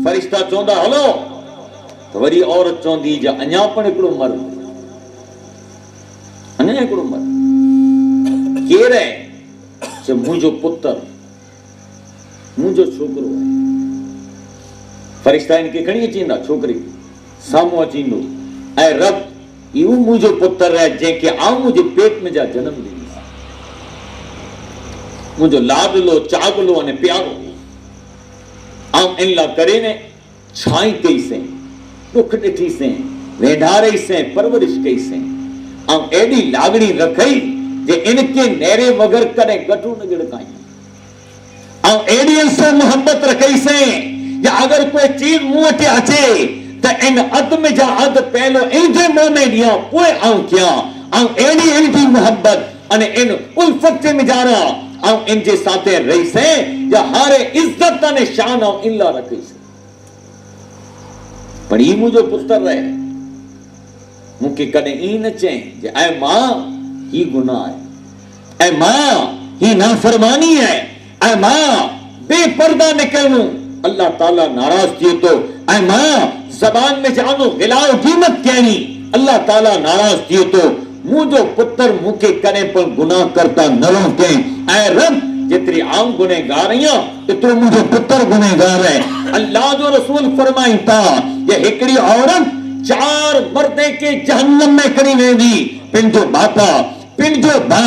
فرشتہ چوندا ہلو تو وری عورت چوندی جا انیا پن ہکڑو مرد انیا ہکڑو مرد کیر ہے چھ مجھو پتر مجھو چھوکرو ہے فرشتہ ان کے کھڑی چیندا چھوکری سامو چیندو اے رب یوں مجھو پتر ہے جن کے آؤں مجھے پیٹ میں جا جنم دی مجھو لاڈلو چاگلو انے پیارو آؤں ان لا کرے نے چھائیں کئی سے دکھ ڈٹھی سے ویڈھارے سے پرورش کئی سے آؤں ایڈی لاگڑی رکھئی جے ان کے نیرے وگر کرے گٹو نگڑ کائیں آؤں ایڈی ان سے محبت رکھئی سے یا اگر کوئی چیز موٹے اچھے تا ان عدم جا عد پہلو ان جے مومے دیا پوئے آؤں کیا آؤں ایڈی ان کی محبت ان الفت سے مجارا آؤں ان جے ساتھے رہی سے یا ہارے عزت نے شان آؤں ان لا رکھی سے پر ہی مجھو پتر رہے مکہ کنے این چیں جے اے ماں ہی گناہ ہے اے ماں ہی نافرمانی ہے اے ماں بے پردہ نکلنوں اللہ تعالیٰ ناراض کیے تو اے ماں زبان میں جانو غلاؤ قیمت کہنی اللہ تعالیٰ ناراض کیے تو مجھو پتر مکہ کنے پر گناہ کرتا نروں کے اے رب جتری عام گناہ گار ہیں اترو مجھے پتر گناہ گار ہے اللہ جو رسول فرمائیں تا یہ ہکڑی عورت 4 مردے کے جہنم میں کڑی میں دی پن جو باپا پن جو با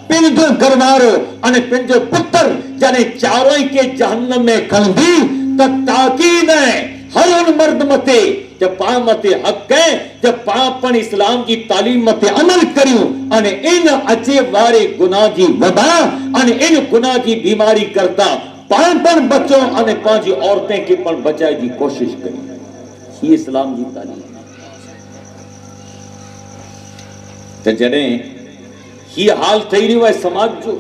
پن جو گروارو انہیں پن جو پتر جانے چاروں کے جہنم میں کھن دی تک تاکید ہے ہر ان مرد متے جب پا متے حق ہے جب پا پن اسلام کی تعلیم متے عمل کریوں انہیں ان اچے وارے گناہ جی وبا انہیں ان گناہ جی بیماری کرتا پان پن بچوں انہیں پانچی عورتیں کی پن بچائے جی کوشش کریں یہ اسلام جی تعلیم تو جنہیں یہ حال تھی رہی ہے سماج جو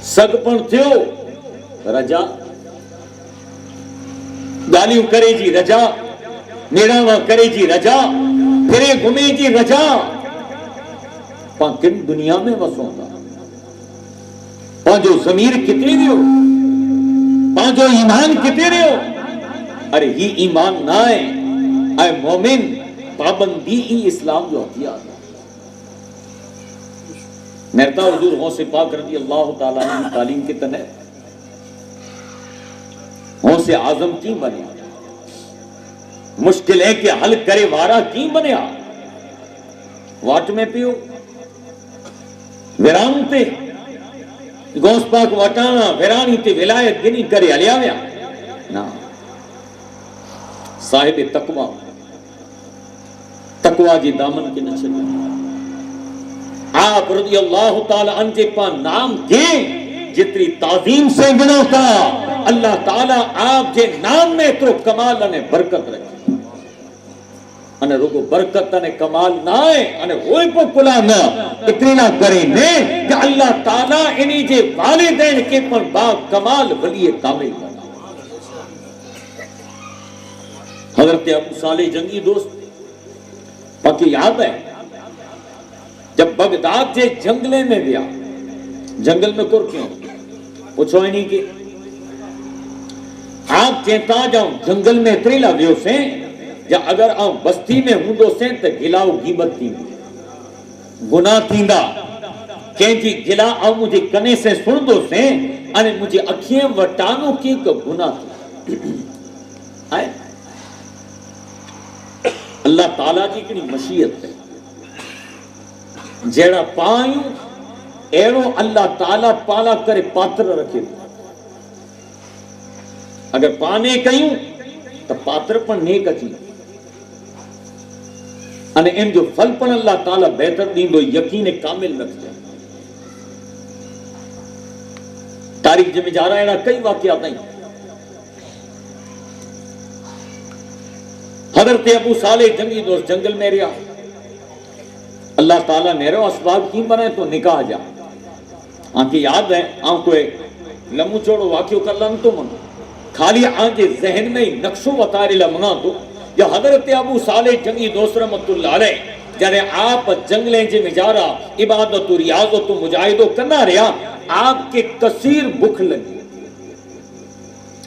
سگ پن تھیو رجا گالیوں کرے جی رجا نیڑاواں کرے جی رجا پھرے گھمے جی رجا پاں کن دنیا میں وسوں گا پاں جو ضمیر کتنے رہے ہو پاں جو ایمان کتنے رہے ہو ارے ہی ایمان نہ ہے اے مومن پابندی ہی اسلام جو ہتھیار ہے مرتا حضور غوث پاک رضی اللہ تعالیٰ عنہ تعلیم کے تنہ غوث اعظم کی بنیا مشکل ہے کہ حل کرے وارا کی بنیا واٹ میں پیو ویران تے غوث پاک واٹانا ویرانی تے ولایت گنی کرے علیا ویا نا صاحب تقوی جی دامن کے نچل آپ رضی اللہ تعالیٰ عنہ جے پا نام کے جتری تعظیم سے گنو تھا اللہ تعالیٰ آپ جے نام میں اترو کمال نے برکت رکھی انہیں رکو برکت نے کمال نہ ہے انہیں ہوئی پو کلا نہ اتنی نہ کریں نے کہ اللہ تعالیٰ انہی جے والدین کے پر با کمال ولی کامل بنا حضرت ابو صالح جنگی دوست باقی یاد ہے جب بغداد سے جنگلے میں گیا جنگل میں کر کیوں پوچھو ہی نہیں کہ آپ چیتا جاؤں جنگل میں اتری لگیو سے یا اگر آؤں بستی میں ہوں دو سے تو گلاؤ غیبت تھی گناہ تھیندا کہ جی گلا آؤں مجھے کنے سے سن دو سے انہیں مجھے اکھیں وٹانوں کی کہ گناہ تھی آئے اللہ تعالیٰ کی کنی مشیت ہے جیڑا پائیوں ایرو اللہ تعالیٰ پالا کرے پاتر رکھے اگر پانے کہیں تو پاتر پر نیک اچھی انہیں ان جو پھل پر اللہ تعالیٰ بہتر دیں دو یقین کامل رکھ جائے تاریخ جب میں جا رہا ہے کئی واقعات نہیں حضرت ابو صالح جنگی دوست جنگل میں رہا اللہ تعالیٰ نے رو اسباب کی بنائے تو نکاح جا آنکہ یاد ہے آنکھ کوئی لمو چوڑو واقعوں کر لن تو من خالی آنکہ ذہن میں نقشو وطاری لمنا تو یا حضرت ابو صالح جنگی دوست رحمت اللہ علیہ جانے آپ جنگلیں جے مجارہ عبادت و ریاضت و مجاہد و کرنا رہا آپ کے کثیر بکھ لگی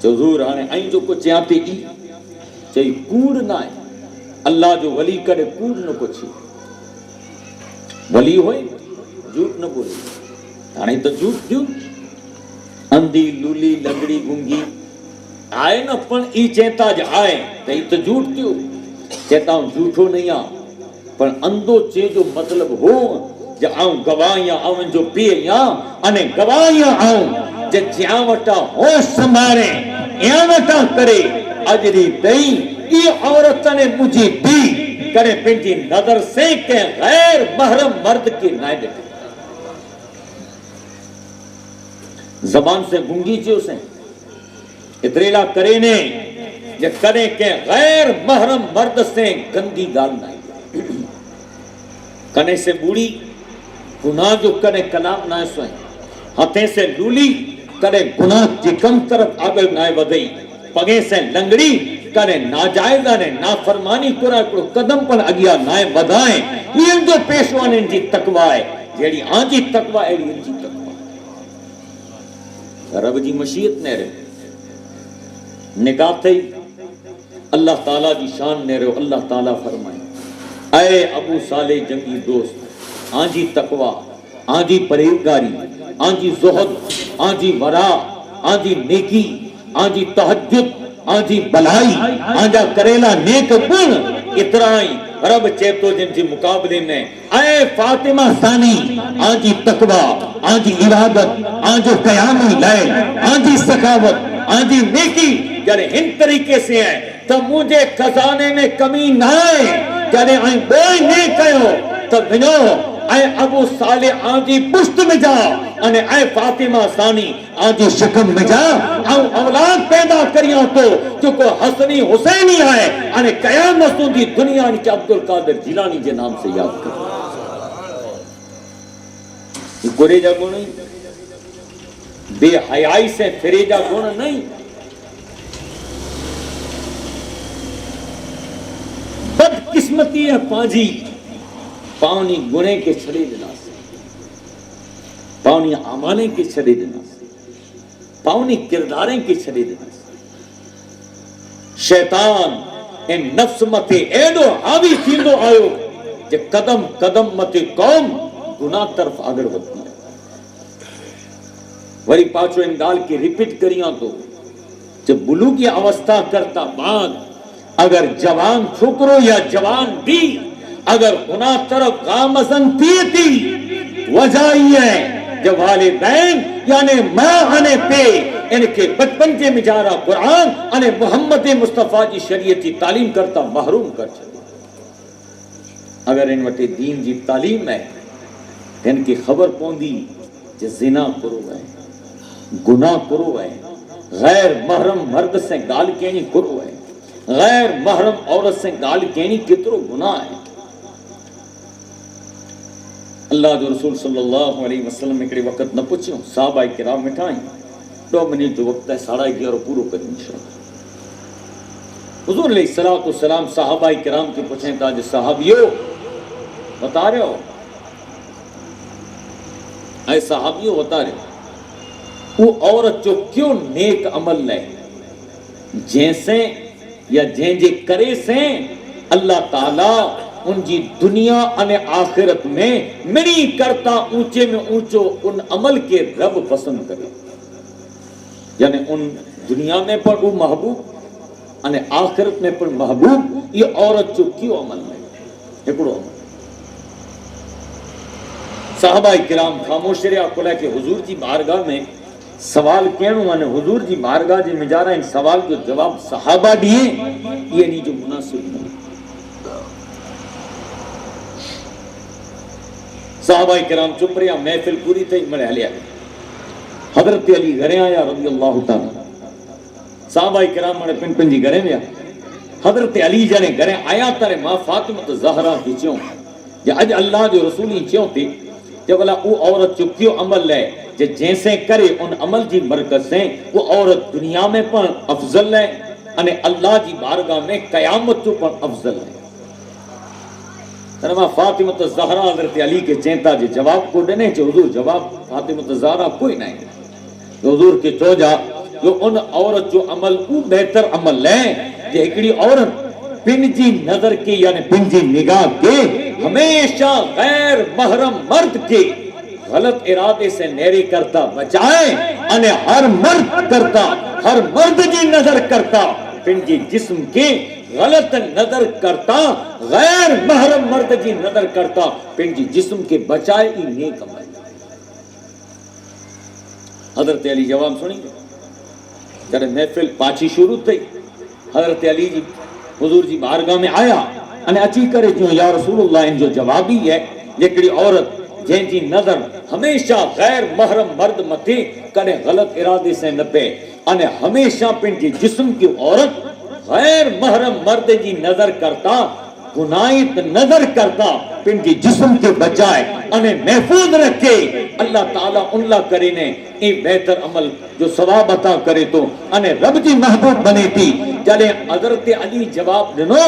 حضور ہانے آئیں جو کچھ یہاں تے ای چاہی کوڑ نہ ہے اللہ جو ولی کرے کوڑ نہ کچھ ولی ہوئے جھوٹ نہ بولے ہانے تو جھوٹ جو اندھی لولی لنگڑی گنگی آئے نہ پن ای چیتا جا آئے تو ای تو جھوٹ کیوں چیتا ہوں جھوٹو نہیں آؤں پر اندو چے جو مطلب ہو جا آؤں گواہیاں آؤں جو پیے یا انے گواہیاں آؤں جا جیاں وٹا ہوش سمارے یاں وٹا کرے اجری دئی یہ عورت نے مجھے دی کرے پنجی نظر سے کہ غیر محرم مرد کی نائے دیکھے زبان سے گنگی چیو سے اتریلا کرے نے یا کرے کہ غیر محرم مرد سے گندی گال نائے کنے سے بوڑی گناہ جو کرے کلام نائے سوئیں ہتھیں سے لولی کرے گناہ جی کم طرف آگل نائے ودئی پگے سے لنگڑی کرے ناجائزہ نے نافرمانی کرا کرو قدم پر اگیا نائے ودائیں یہ جو پیشوان ان جی تقوی ہے جیڑی آنجی تقوی ہے ان جی تقوی رب جی مشیت نے رہے نکاح تھی اللہ تعالیٰ جی شان نے رہے اللہ تعالیٰ فرمائے اے ابو صالح جنگی دوست آنجی تقوی آنجی پرہیزگاری آنجی زہد آنجی ورا آنجی نیکی آنجی تہجد آنجی بلائی آنجا کریلا نیک گن اترائی رب چیتو جن جی مقابلے میں اے فاطمہ ثانی آنجی تقوی آنجی عبادت آنجو قیامی لائے آنجی سخاوت آنجی نیکی جارے ان طریقے سے ہیں تو مجھے خزانے میں کمی نہ آئے جارے آئیں بوئی نیک آئے تو بھنو اے ابو صالح آنجی پشت میں جا انے اے فاطمہ ثانی آنجی شکم میں جا او اولاد پیدا کریاں تو جو کو حسنی حسینی آئے انے قیامت دی دنیا نے کہ عبدالقادر جیلانی جے نام سے یاد کر یہ گرے جا گونا نہیں بے حیائی سے پھرے جا گونا نہیں بد قسمتی ہے پانجی پاؤنی گنے کے چھڑے دینا سے پاؤنی آمانے کے چھڑے دینا سے پاؤنی کرداریں کے چھڑے دینا سے شیطان ان نفس متے ایڈو آوی تھیندو آئو جے قدم قدم متے قوم گناہ طرف آگر ہوتی ہے وری پاچو ان گال کی ریپیٹ کریاں تو جب بلوغی اوستہ کرتا بعد اگر جوان چھکرو یا جوان بھی اگر گناہ طرف غامزن تیتی وجہ یہ ہے جب والدین یعنی ماں آنے پہ ان کے بچپن کے مجارہ قرآن انہیں محمد مصطفیٰ جی شریعتی تعلیم کرتا محروم کر چلے اگر ان وٹے دین جی تعلیم ہے ان کی خبر پوندی جو زنا کرو ہے گناہ کرو ہے غیر محرم مرد سے گال کینی کرو ہے غیر محرم عورت سے گال کینی کترو گناہ ہے اللہ جو رسول صلی اللہ علیہ وسلم اکڑے وقت نہ پوچھیں صحابہ کرام مٹھائیں 2 منٹ جو وقت ہے 11:30 پورو کریں انشاءاللہ حضور علیہ السلام صحابہ کرام کے پوچھیں تھا جو صحابیوں بتا رہے ہو اے صحابیوں بتا رہے ہو وہ عورت جو کیوں نیک عمل لے جیسے یا جے کرے سے اللہ تعالیٰ ان جی دنیا ان آخرت میں منی کرتا اونچے میں اونچو ان عمل کے رب پسند کرے یعنی ان دنیا میں پر وہ محبوب ان آخرت میں پر محبوب یہ عورت جو کیوں عمل میں ایکڑو عمل صحابہ کرام خاموش رہا کھلا کہ حضور جی بارگاہ میں سوال کہنو مانے حضور جی بارگاہ جی میں جا رہا ان سوال جو جواب صحابہ دیئے یہ نہیں جو مناسب نہیں صحابہ کرام چپ رہا محفل پوری تھی مڑے لیا حضرت علی گھرے آیا رضی اللہ تعالیٰ صحابہ کرام مڑے پن پن جی گھرے میں حضرت علی جانے گھرے آیا تارے ماں فاطمہ زہرا کی چوں یا اج اللہ جو رسولی چوں تھی جب اللہ وہ عورت چکیو عمل لے جیسے کرے ان عمل جی مرکز سے وہ عورت دنیا میں پر افضل ہے انہیں اللہ جی بارگاہ میں قیامت جو پر افضل ہے تنما فاطمہ زہرا حضرت علی کے چینتا جی جواب کو دینے چھے حضور جواب فاطمہ زہرا کوئی نہیں حضور کے چو جا جو ان عورت جو عمل او بہتر عمل ہے جو ایکڑی عورت پنجی نظر کے یعنی پنجی نگاہ کے ہمیشہ غیر محرم مرد کے غلط ارادے سے نیری کرتا بچائے انہیں ہر مرد کرتا ہر مرد جی نظر کرتا پنجی جسم کے غلط نظر کرتا غیر محرم مرد جی نظر کرتا پنجی جسم کے بچائے ای نیک عمل. حضرت علی جواب سنیں گے جب محفل پاچی شروع تھی حضرت علی جی حضور جی بارگاہ میں آیا انہیں اچھی کرے جو یا رسول اللہ ان جو جوابی ہے جکڑی عورت جن جی نظر ہمیشہ غیر محرم مرد متھی کنے غلط ارادے سے نہ پے انہیں ہمیشہ پن جی جسم کی عورت غیر محرم مرد جی نظر کرتا گناہت نظر کرتا پن جی جسم کے بچائے انہیں محفوظ رکھے اللہ تعالیٰ اللہ کرے نے این بہتر عمل جو ثواب عطا کرے تو انہیں رب جی محبوب بنے تھی. جلے حضرت علی جواب دنو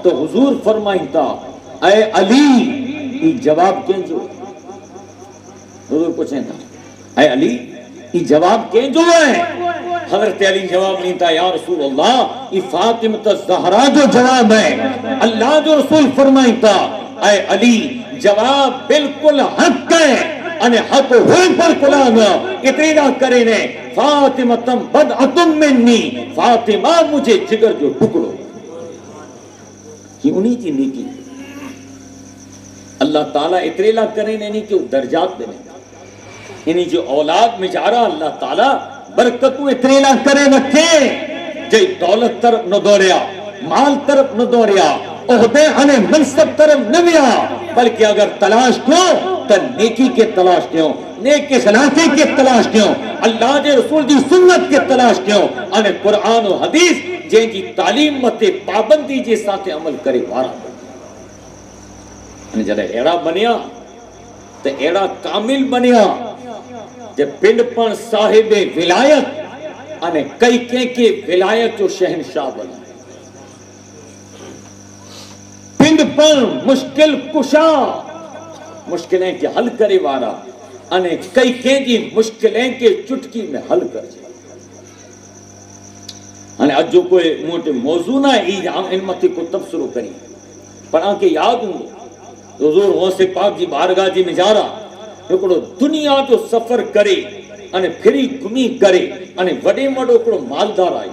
تو حضور فرمائیں تا اے علی یہ جواب کیں جو حضور پوچھیں تھا اے علی یہ جواب کیں جو ہے حضرت علی جواب نہیں تھا یا رسول اللہ یہ فاطمہ الزہرا جو جواب ہے اللہ جو رسول فرمائیں تھا اے علی جواب بالکل حق ہے انہیں حق ہوئی پر قرآن اتنا کرے نے فاطمہ تم بدعتم منی فاطمہ مجھے جگر جو ٹکڑو یہ انہی کی نیکی اللہ تعالیٰ اتریلا کرے نے نہیں کہ درجات دینے انہی جو اولاد میں جا رہا اللہ تعالیٰ برکتوں اتریلا کرے رکھے جے دولت طرف نہ دوریا مال طرف نہ دوریا عہدے انہیں منصب طرف نہ بیا بلکہ اگر تلاش کیوں تو نیکی کے تلاش کیوں نیک کے خلافی کے تلاش کیوں اللہ کے رسول دی سنت کے تلاش کیوں انہیں قرآن و حدیث جن کی تعلیم مت پابندی جے ساتھ عمل کرے وارا انہیں جڑے ایڑا بنیا تو ایڑا کامل بنیا جب پنڈ پر صاحب ولایت انہیں کئی کے ولایت جو شہنشاہ بنا پنڈ پر مشکل کشا مشکلیں کے حل کرے وارا انہیں کئی جی مشکلیں کے چٹکی میں حل کر جائے انہیں آج جو کوئی موٹے موضوع نہ ہے ان متی کو تبصرو کری پر آنکہ یاد ہوں حضور غوث پاک جی بارگاہ جی میں جا رہا اکڑو دنیا جو سفر کرے انہیں پھری گمی کرے انہیں وڈے وڈو اکڑو مالدار آئی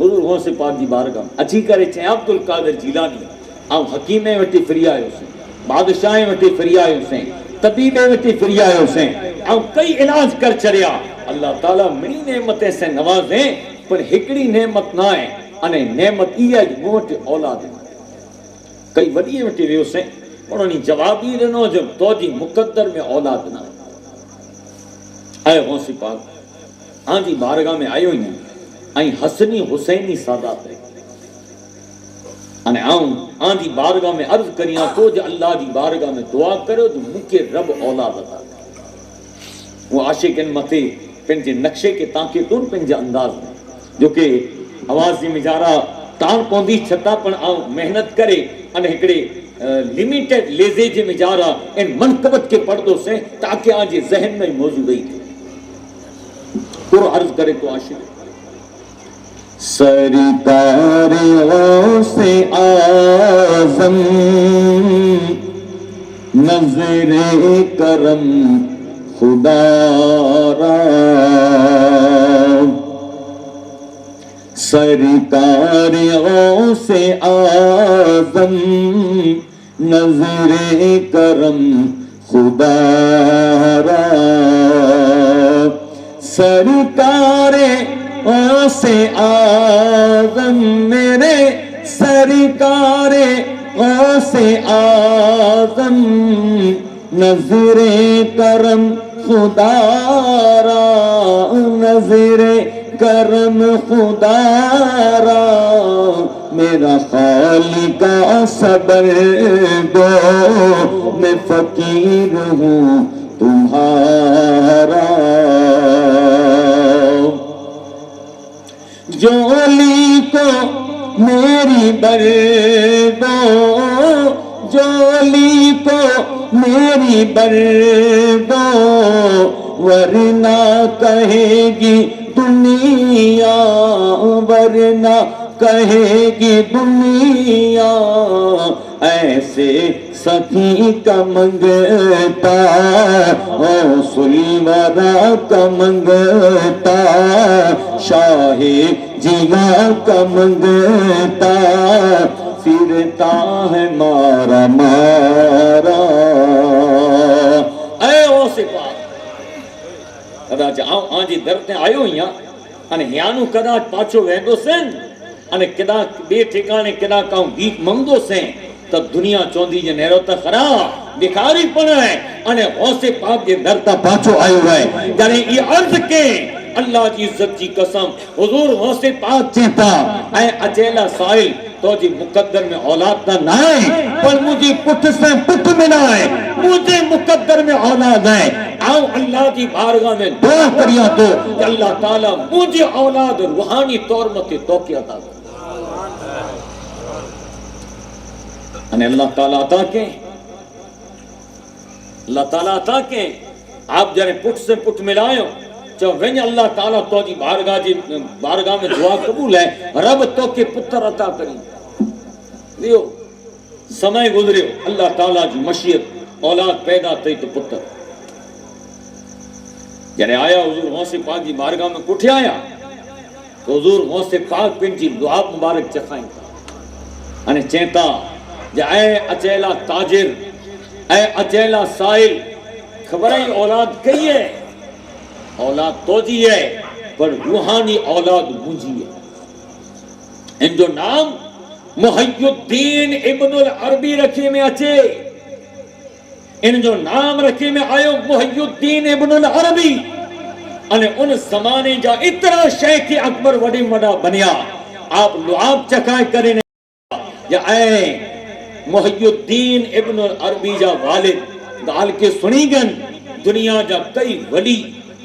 حضور غوث پاک جی بارگاہ اچھی کرے چاہیں عبدالقادر جیلانی آؤں حکیمیں وٹی فری آئے اسے بادشاہیں وٹی فری آئے اسے طبیبیں وٹی فری آئے اسے آؤں کئی علاج کر چریا اللہ تعالیٰ منی نعمتیں سے نوازیں پر ہکڑی نعمت نہ ہے انہیں نعمت یہ ہے موٹ اولاد کئی وڈی وٹی وے اسے انہوں نے جواب ہی رنو جب تو جی مقدر میں اولاد نہ اے غوث پاک آن جی بارگاہ میں آئے ہوئی ہیں آئیں حسنی حسینی سادات ہے انہیں آن جی بارگاہ میں عرض کریاں تو جو اللہ جی بارگاہ میں دعا کرو جو مکہ رب اولاد عطا وہ عاشق ان متے پنجے نقشے کے تاکہ دون پنجے انداز میں جو کہ آواز جی میں جا رہا تان پوندی چھتا پر آؤں محنت کرے انہیں ہکڑے لیمیٹڈ لیزے جے میں جا رہا ان منقبت کے پردوں سے تاکہ آج یہ ذہن میں موضوع رہی تھی پورا عرض کرے تو عاشق سرکار غوث اعظم نظر کرم خدا را سرکار غوث اعظم نظر کرم خدا را سرکار غوث اعظم میرے سرکار غوث اعظم نظر کرم خدا را نظر کرم خدا را میرا خالق صبر دو میں فقیر ہوں تمہارا جولی کو میری بردو جولی کو میری بردو ورنہ کہے گی دنیا ورنہ کہے گی دنیا ایسے سخی کا منگتا سلورا کا منگتا شاہ جہاں کا منگتا پھرتا ہے مارا مارا اے او سے پاک کدا جاؤ آنجی درتے آئیو ہیاں انہیں ہیانو کدا پاچو ویندو سن انہیں کدا بے ٹھکانے کدا کاؤں بیک منگو سن تب دنیا چوندی جے نیرو تا خراب بکاری پڑا ہے انہیں غوث پاک جے درتا پاچو آئیو ہے یعنی یہ عرض کے اللہ کی عزت کی قسم حضور غوث پاک چیتا اے اچیلا سائل تو جی مقدر میں اولاد نہ نائے پر مجھے پٹھ سے پٹھ میں نائے مجھے مقدر میں اولاد ہے آؤ اللہ کی بارگاہ میں دعا کریا تو کہ اللہ تعالیٰ مجھے اولاد روحانی طور متے توقع عطا کر انہیں اللہ تعالیٰ عطا کے اللہ تعالیٰ عطا کے آپ جانے پٹھ سے پٹھ ملائے ہو جو ونج اللہ تعالیٰ تو جی بارگاہ میں دعا قبول ہے رب تو کے پتر عطا کری دیو سمے گزرے اللہ تعالیٰ جی مشیت اولاد پیدا تھی تو پتر جنے آیا حضور غوث پاک جی بارگاہ میں کٹھے آیا تو حضور غوث پاک پن جی دعا مبارک چکھائیں انہیں چینتا جے اے اچیلا تاجر اے اچیلا سائل خبریں اولاد کئی ہے اولاد تو جی ہے پر روحانی اولاد مجھے ہے ان جو نام محی الدین ابن العربی رکھے میں اچھے ان جو نام رکھے میں آئے محی الدین ابن العربی انہیں ان زمانے جا اتنا شیخ اکبر وڈی وڈا بنیا آپ لعاب چکائے کریں یا اے محی الدین ابن العربی جا والد گال کے سنی گن دنیا جا کئی ولی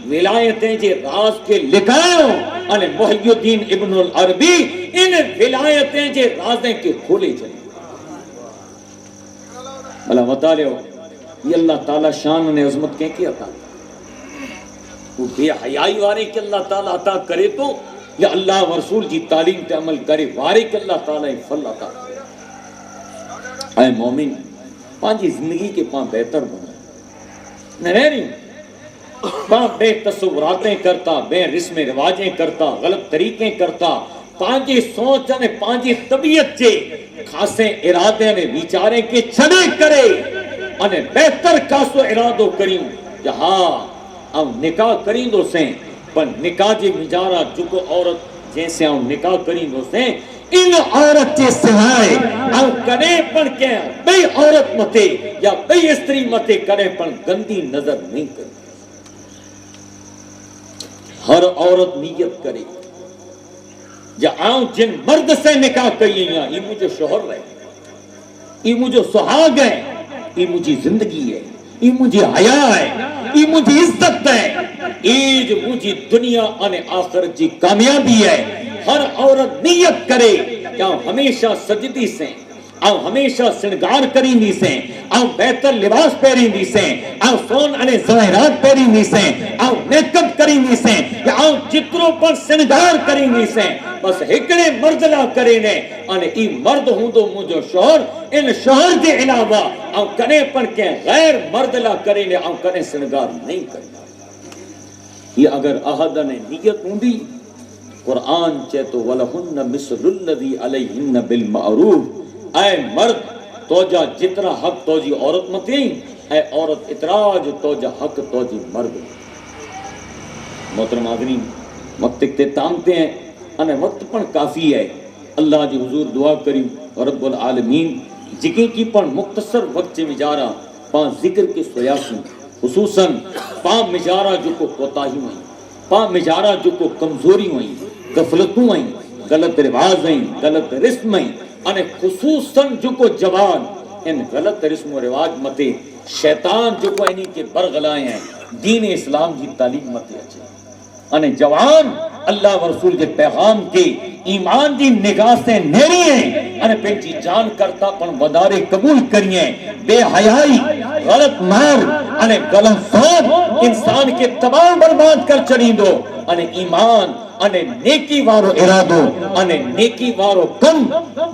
ولایتیں جے راز کے لکھائیں انہیں محی الدین ابن العربی ان ولایتیں جے رازیں کے کھولے جائیں بلا مطالعہ ہو یہ اللہ تعالیٰ شان نے عظمت کہیں کیا تھا وہ بے حیائی وارے کہ اللہ تعالیٰ عطا کرے تو یا اللہ و رسول جی تعلیم تے عمل کرے وارے کہ اللہ تعالیٰ فل عطا کرے اے مومن پانچی زندگی کے پاں بہتر بنا میں رہ رہی ہوں پاں بے تصوراتیں کرتا بے رسم رواجیں کرتا غلط طریقیں کرتا پانچی سوچنے پانچی طبیعت چے خاصے ارادے نے بیچارے کے چھڑے کرے انہیں بہتر کاسو ارادو کریں جہاں ہم نکاح کریں دو سیں پر نکاح جی مجارہ چکو عورت جیسے ہم نکاح کریں دو سیں ان عورت کے سوائے ہم کرے پر کیا بے عورت متے یا بے استری متے کرے پر گندی نظر نہیں کرے ہر عورت نیت کرے جہاں جن مرد سے نکاح کریے یہ مجھے شوہر رہے یہ مجھے سہاگ ہے یہ مجھے زندگی ہے یہ مجھے حیا ہے یہ مجھے عزت ہے یہ مجھے دنیا اور آخرت کی کامیابی ہے ہر عورت نیت کرے کہ ہمیشہ سجدی سے او ہمیشہ سنگار کریں دی سے او بہتر لباس پہریں دی سے او سون علی ظاہرات پہریں دی سے او میک اپ کریں دی سے یا او چتروں پر سنگار کریں دی سے بس ہکڑے مردلا کریں نے ان ای مرد ہوں تو مجھو شوہر ان شوہر کے علاوہ او کنے پر کے غیر مردلا کریں نے او کنے سنگار نہیں کریں یہ اگر احد نے نیت ہوں دی قرآن چاہتو وَلَهُنَّ مِثْلُ الَّذِي عَلَيْهِنَّ بِالْمَعْرُوفِ اے مرد توجہ جتنا حق توجی عورت متیں اے عورت اتراج توجہ حق توجی مرد محترم حاضرین وقت اختتامتے ہیں انہیں وقت پر کافی ہے اللہ جی حضور دعا کریں رب العالمین جگہ کی پر مختصر وقت سے مجارہ پاں ذکر کے سیاسی خصوصاً پاں مجارہ جو کو کوتاہی ہوئی پاں مجارہ جو کو کمزوری ہوئی غفلتوں ہوئی غلط رواج ہیں غلط رسم ہیں انہیں خصوصاً جو کو جوان ان غلط رسم و رواج متے شیطان جو کو انہی کے برغلائے ہیں دین اسلام کی تعلیم متے اچھے انہیں جوان اللہ و رسول کے پیغام کے ایمان دی نگاہ سے نیری ہیں انہیں پینچی جان کرتا پن ودارے قبول کریے بے حیائی غلط مار انہیں غلط سوچ انسان کے تمام برباد کر چڑیں دو અને ઈમાન અને નેકી વાળો ઈરાદો અને નેકી વાળો કમ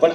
પણ